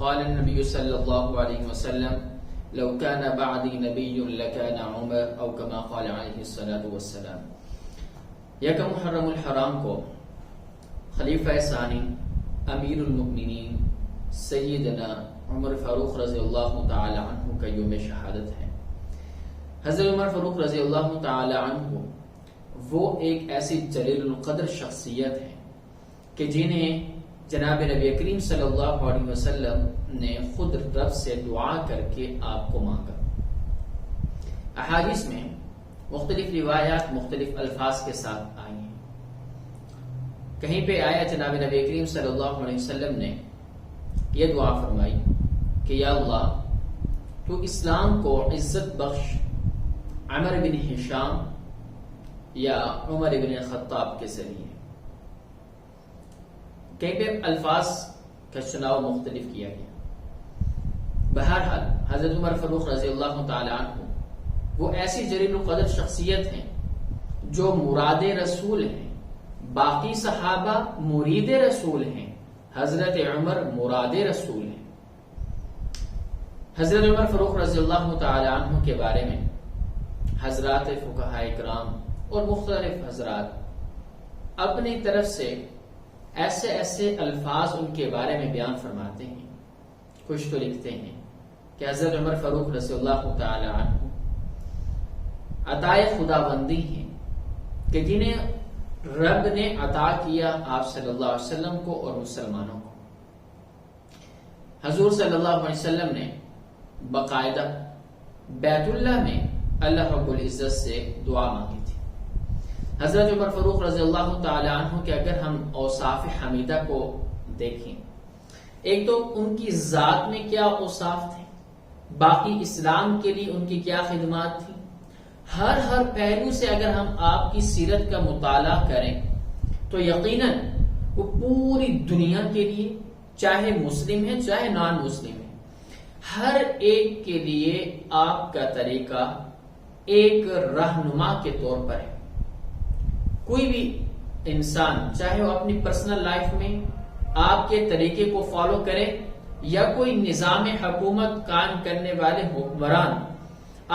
قال النبي صلى الله عليه وسلم لو كان بعدي نبي لكان عمر او كما قال عليه الصلاة والسلام۔ یکم محرم الحرام کو خلیفہ ثانی امیر المؤمنین سیدنا عمر فاروق رضی اللہ تعالی عنہ کا یوم شہادت ہے۔ حضرت عمر فاروق رضی اللہ تعالی عنہ وہ ایک ایسی جلیل القدر شخصیت ہے کہ جنہیں جناب نبی کریم صلی اللہ علیہ وسلم نے خود رب سے دعا کر کے آپ کو مانگا۔ احادیث میں مختلف روایات مختلف الفاظ کے ساتھ آئی ہیں۔ کہیں پہ آیا جناب نبی کریم صلی اللہ علیہ وسلم نے یہ دعا فرمائی کہ یا اللہ تو اسلام کو عزت بخش عمر بن ہشام یا عمر بن خطاب کے ذریعے۔ کئی پہ الفاظ کا چناؤ مختلف کیا گیا۔ بہرحال حضرت عمر فاروق رضی اللہ تعالی عنہ وہ ایسی جلیل القدر شخصیت ہیں جو مراد رسول ہیں، باقی صحابہ مرید رسول ہیں، حضرت عمر مراد رسول ہیں۔ حضرت عمر فاروق رضی اللہ تعالی عنہ کے بارے میں حضرات فقہاء کرام اور مختلف حضرات اپنی طرف سے ایسے الفاظ ان کے بارے میں بیان فرماتے ہیں۔ کچھ تو لکھتے ہیں کہ حضرت عمر فاروق رضی اللہ تعالی عنہ عطائے خداوندی ہیں کہ جنہیں رب نے عطا کیا آپ صلی اللہ علیہ وسلم کو اور مسلمانوں کو۔ حضور صلی اللہ علیہ وسلم نے باقاعدہ بیت اللہ میں اللہ رب العزت سے دعا مانگی تھی۔ حضرت عمر فاروق رضی اللہ تعالی عنہ کے اگر ہم اوصاف حمیدہ کو دیکھیں، ایک تو ان کی ذات میں کیا اوصاف تھے، باقی اسلام کے لیے ان کی کیا خدمات تھی، ہر پہلو سے اگر ہم آپ کی سیرت کا مطالعہ کریں تو یقیناً وہ پوری دنیا کے لیے، چاہے مسلم ہے چاہے نان مسلم ہے، ہر ایک کے لیے آپ کا طریقہ ایک رہنما کے طور پر ہے۔ کوئی بھی انسان چاہے وہ اپنی پرسنل لائف میں آپ کے طریقے کو فالو کرے یا کوئی نظام حکومت قائم کرنے والے حکمران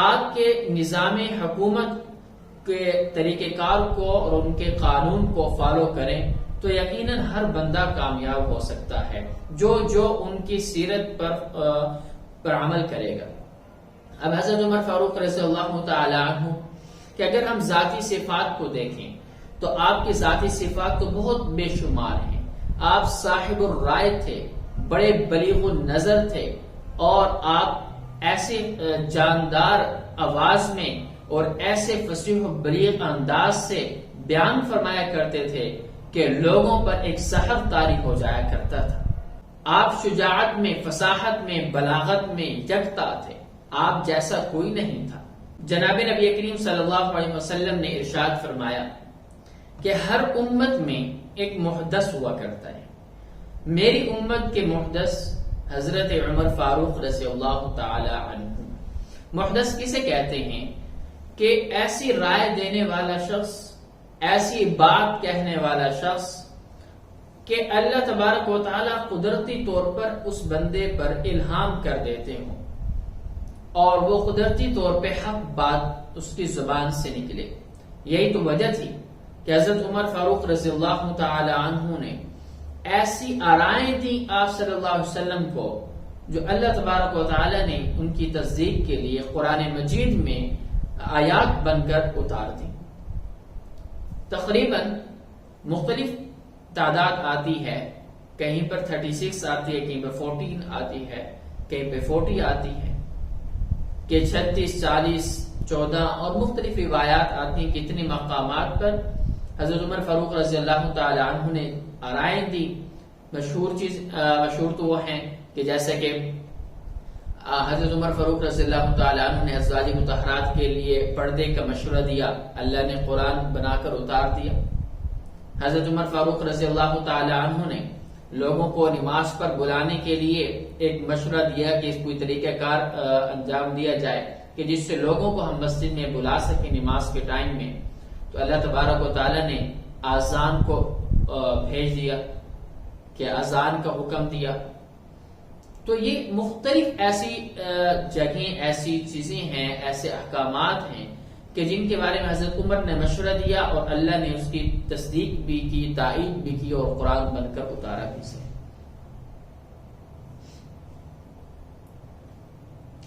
آپ کے نظام حکومت کے طریقہ کار کو اور ان کے قانون کو فالو کریں تو یقیناً ہر بندہ کامیاب ہو سکتا ہے جو ان کی سیرت پر عمل کرے گا۔ اب حضرت عمر فاروق رضی اللہ تعالی عنہ کہ اگر ہم ذاتی صفات کو دیکھیں تو آپ کی ذاتی صفات تو بہت بے شمار ہیں۔ آپ صاحب الرائے تھے، بڑے بلیغ النظر تھے، اور آپ ایسے جاندار آواز میں اور ایسے فصیح و بلیغ انداز سے بیان فرمایا کرتے تھے کہ لوگوں پر ایک سحر طاری ہو جایا کرتا تھا۔ آپ شجاعت میں، فصاحت میں، بلاغت میں یکتا تھے، آپ جیسا کوئی نہیں تھا۔ جناب نبی کریم صلی اللہ علیہ وسلم نے ارشاد فرمایا کہ ہر امت میں ایک محدث ہوا کرتا ہے، میری امت کے محدث حضرت عمر فاروق رضی اللہ تعالی عنہ۔ محدث کسے کہتے ہیں کہ ایسی رائے دینے والا شخص، ایسی بات کہنے والا شخص کہ اللہ تبارک و تعالی قدرتی طور پر اس بندے پر الہام کر دیتے ہوں اور وہ قدرتی طور پہ حق بات اس کی زبان سے نکلے۔ یہی تو وجہ تھی کہ حضرت عمر فاروق رضی اللہ تعالی عنہ نے ایسی آرائیں دی آپ صلی اللہ علیہ وسلم کو جو اللہ تبارک و تعالی نے ان کی تصدیق کے لیے قرآن مجید میں آیات بن کر اتار دی۔ تقریباً مختلف تعداد آتی ہے، کہیں پر 36 آتی ہے، کہیں پر 14 آتی ہے، کہیں پر 40 آتی ہے کہ 36، 40، 14 اور مختلف روایات آتی ہیں کتنے مقامات پر حضرت عمر فاروق رضی اللہ تعالی عنہ نے آرائیں دی۔ مشہور تو وہ ہیں کہ جیسے کہ حضرت عمر فاروق رضی اللہ تعالی عنہ نے ازواج مطہرات کے لیے پردے کا مشورہ دیا، اللہ نے قرآن بنا کر اتار دیا۔ حضرت عمر فاروق رضی اللہ تعالی عنہ نے لوگوں کو نماز پر بلانے کے لیے ایک مشورہ دیا کہ اس کوئی طریقہ کار انجام دیا جائے کہ جس سے لوگوں کو ہم مسجد میں بلا سکیں نماز کے ٹائم میں۔ تو اللہ تبارک و تعالی نے آذان کو بھیج دیا کہ اذان کا حکم دیا، تو یہ مختلف ایسی جگہیں، ایسی چیزیں ہیں، ایسے احکامات ہیں کہ جن کے بارے میں حضرت عمر نے مشورہ دیا اور اللہ نے اس کی تصدیق بھی کی، تائید بھی کی اور قرآن بن کر اتارا بھی سے۔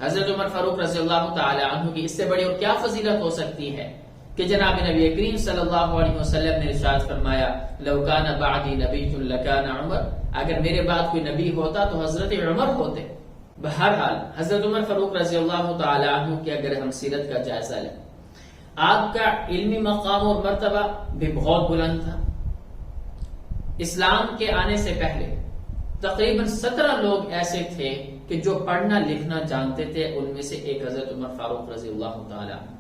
حضرت عمر فاروق رضی اللہ تعالی عنہ کی اس سے بڑی اور کیا فضیلت ہو سکتی ہے کہ جناب نبی کریم صلی اللہ علیہ وسلم نے ارشاد فرمایا لو کان بعدی نبی لکان عمر، اگر میرے بعد کوئی نبی ہوتا تو حضرت عمر ہوتے۔ بہرحال حضرت عمر فاروق رضی اللہ تعالی عنہ کی اگر ہم سیرت کا جائزہ لیں، آپ کا علمی مقام اور مرتبہ بھی بہت بلند تھا۔ اسلام کے آنے سے پہلے تقریباً 17 لوگ ایسے تھے کہ جو پڑھنا لکھنا جانتے تھے، ان میں سے ایک حضرت عمر فاروق رضی اللہ تعالی عنہ۔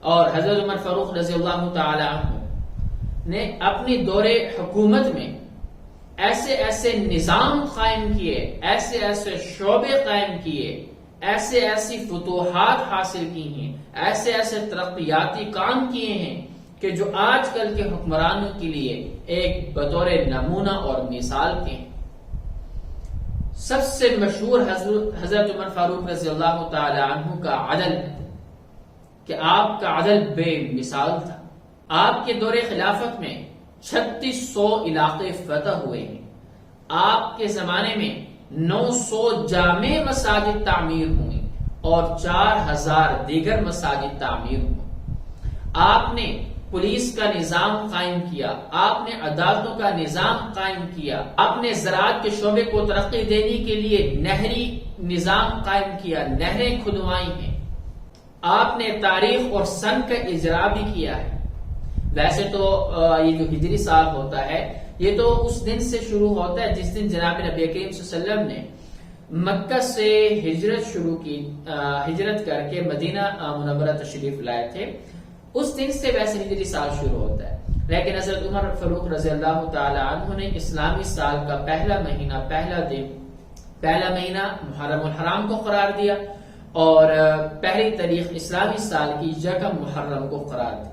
اور حضرت عمر فاروق رضی اللہ تعالی عنہ نے اپنی دور حکومت میں ایسے ایسے نظام قائم کیے، ایسے ایسے شعبے قائم کیے، ایسے ایسی فتوحات حاصل کی ہیں، ایسے ایسے ترقیاتی کام کیے ہیں کہ جو آج کل کے حکمرانوں کے لیے ایک بطور نمونہ اور مثال کے ہیں۔ سب سے مشہور حضرت عمر فاروق رضی اللہ تعالی عنہ کا عدل ہے کہ آپ کا عدل بے مثال تھا۔ آپ کے دور خلافت میں 3600 علاقے فتح ہوئے ہیں۔ آپ کے زمانے میں 900 جامع مساجد تعمیر ہوئی اور 4000 دیگر مساجد تعمیر ہوئی۔ آپ نے پولیس کا نظام قائم کیا، آپ نے عدالتوں کا نظام قائم کیا، آپ نے زراعت کے شعبے کو ترقی دینے کے لیے نہری نظام قائم کیا، نہریں کھدوائی ہیں، آپ نے تاریخ اور سن کا اجرا بھی کیا ہے۔ ویسے تو یہ جو ہجری سال ہوتا ہے یہ تو اس دن سے شروع ہوتا ہے جس دن جناب نبی کریم صلی اللہ علیہ وسلم نے مکہ سے ہجرت شروع کی، ہجرت کر کے مدینہ منورہ تشریف لائے تھے، اس دن سے ویسے ہجری سال شروع ہوتا ہے۔ لیکن حضرت عمر فاروق رضی اللہ تعالی عنہ نے اسلامی سال کا پہلا مہینہ محرم الحرام کو قرار دیا اور پہلی تاریخ اسلامی سال کی 1 محرم کو قرار دی۔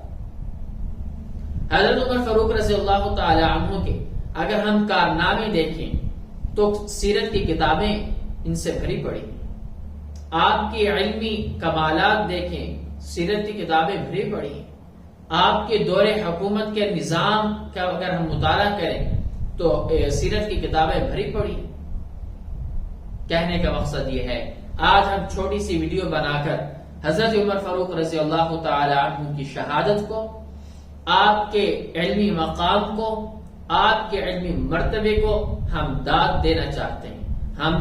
حضرت عمر فاروق رضی اللہ تعالی عنہ کے اگر ہم کارنامے دیکھیں تو سیرت کی کتابیں ان سے بھری پڑی ہیں۔ آپ کی علمی کمالات دیکھیں، سیرت کی کتابیں بھری پڑی ہیں۔ آپ کے دور حکومت کے نظام کا اگر ہم مطالعہ کریں تو سیرت کی کتابیں بھری پڑی ہیں۔ کہنے کا مقصد یہ ہے آج ہم چھوٹی سی ویڈیو بنا کر حضرت عمر فاروق رضی اللہ تعالی عنہ کی شہادت کو، آپ کے علمی مقام کو، آپ کے علمی مرتبے کو ہم داد دینا چاہتے ہیں۔ ہم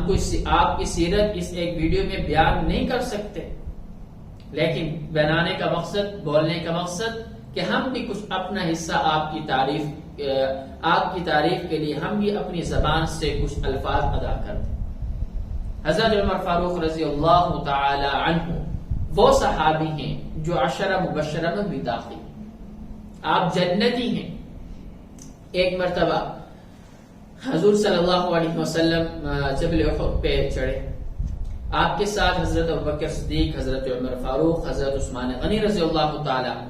آپ کی سیرت اس ایک ویڈیو میں بیان نہیں کر سکتے، لیکن بنانے کا مقصد، بولنے کا مقصد کہ ہم بھی کچھ اپنا حصہ آپ کی تعریف کے لیے ہم بھی اپنی زبان سے کچھ الفاظ ادا کر دیں۔ حضرت عمر فاروق رضی اللہ تعالی عنہ وہ صحابی ہیں جو 10 مبشرہ میں بھی داخل ہیں۔ آپ جنتی ہیں۔ ایک مرتبہ حضور صلی اللہ علیہ وسلم جبل احد پہ چڑھے، آپ کے ساتھ حضرت ابوبکر صدیق، حضرت عمر فاروق، حضرت عثمان غنی رضی اللہ تعالی عنہ۔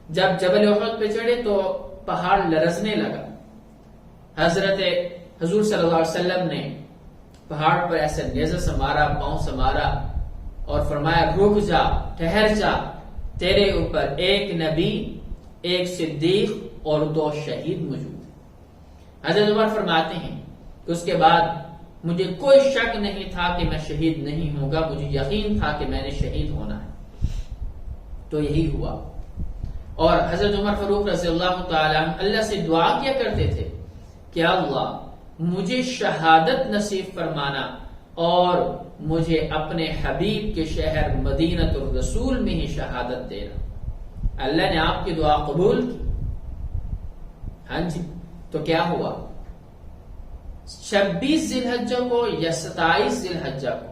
جب جبل احد پہ چڑھے تو پہاڑ لرزنے لگا۔ حضور صلی اللہ علیہ وسلم نے پہاڑ پر ایسے نیزہ سے مارا، پاؤں سے مارا اور فرمایا رک جا، ٹھہر جا، تیرے اوپر ایک نبی، ایک صدیق اور 2 شہید موجود ہیں۔ حضرت عمر فرماتے ہیں کہ اس کے بعد مجھے کوئی شک نہیں تھا کہ میں شہید نہیں ہوں گا، مجھے یقین تھا کہ میں نے شہید ہونا ہے۔ تو یہی ہوا۔ اور حضرت عمر فاروق رضی اللہ تعالیٰ عنہ اللہ سے دعا کیا کرتے تھے کہ اللہ مجھے شہادت نصیب فرمانا اور مجھے اپنے حبیب کے شہر مدینہ الرسول میں ہی شہادت دینا۔ اللہ نے آپ کی دعا قبول کی۔ ہاں جی، تو کیا ہوا؟ 26 ذی الحجہ کو یا 27 ذی الحجہ کو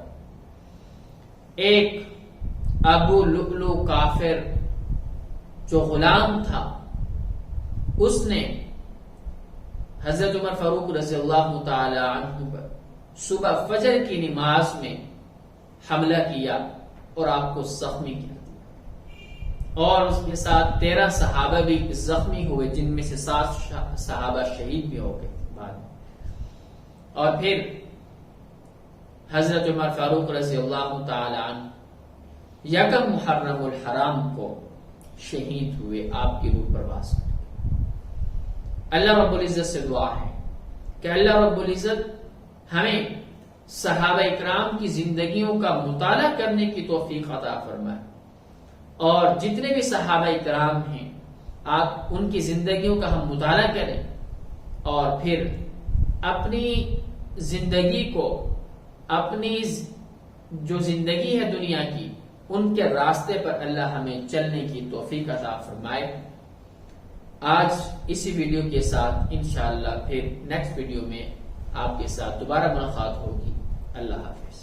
ایک ابو لؤلؤ کافر جو غلام تھا، اس نے حضرت عمر فاروق رضی اللہ تعالی عنہ پر صبح فجر کی نماز میں حملہ کیا اور آپ کو زخمی کیا، اور اس کے ساتھ 13 صحابہ بھی زخمی ہوئے، جن میں سے 7 صحابہ شہید بھی ہو گئے بعد میں۔ اور پھر حضرت عمر فاروق رضی اللہ تعالی عنہ یکم محرم الحرام کو شہید ہوئے، آپ کی روح پرواز کر۔ اللہ رب العزت سے دعا ہے کہ اللہ رب العزت ہمیں صحابہ اکرام کی زندگیوں کا مطالعہ کرنے کی توفیق عطا فرمائے، اور جتنے بھی صحابہ اکرام ہیں آپ ان کی زندگیوں کا ہم مطالعہ کریں، اور پھر اپنی زندگی کو، اپنی جو زندگی ہے دنیا کی، ان کے راستے پر اللہ ہمیں چلنے کی توفیق عطا فرمائے۔ آج اسی ویڈیو کے ساتھ انشاءاللہ پھر نیکسٹ ویڈیو میں آپ کے ساتھ دوبارہ ملاقات ہوگی۔ اللہ حافظ۔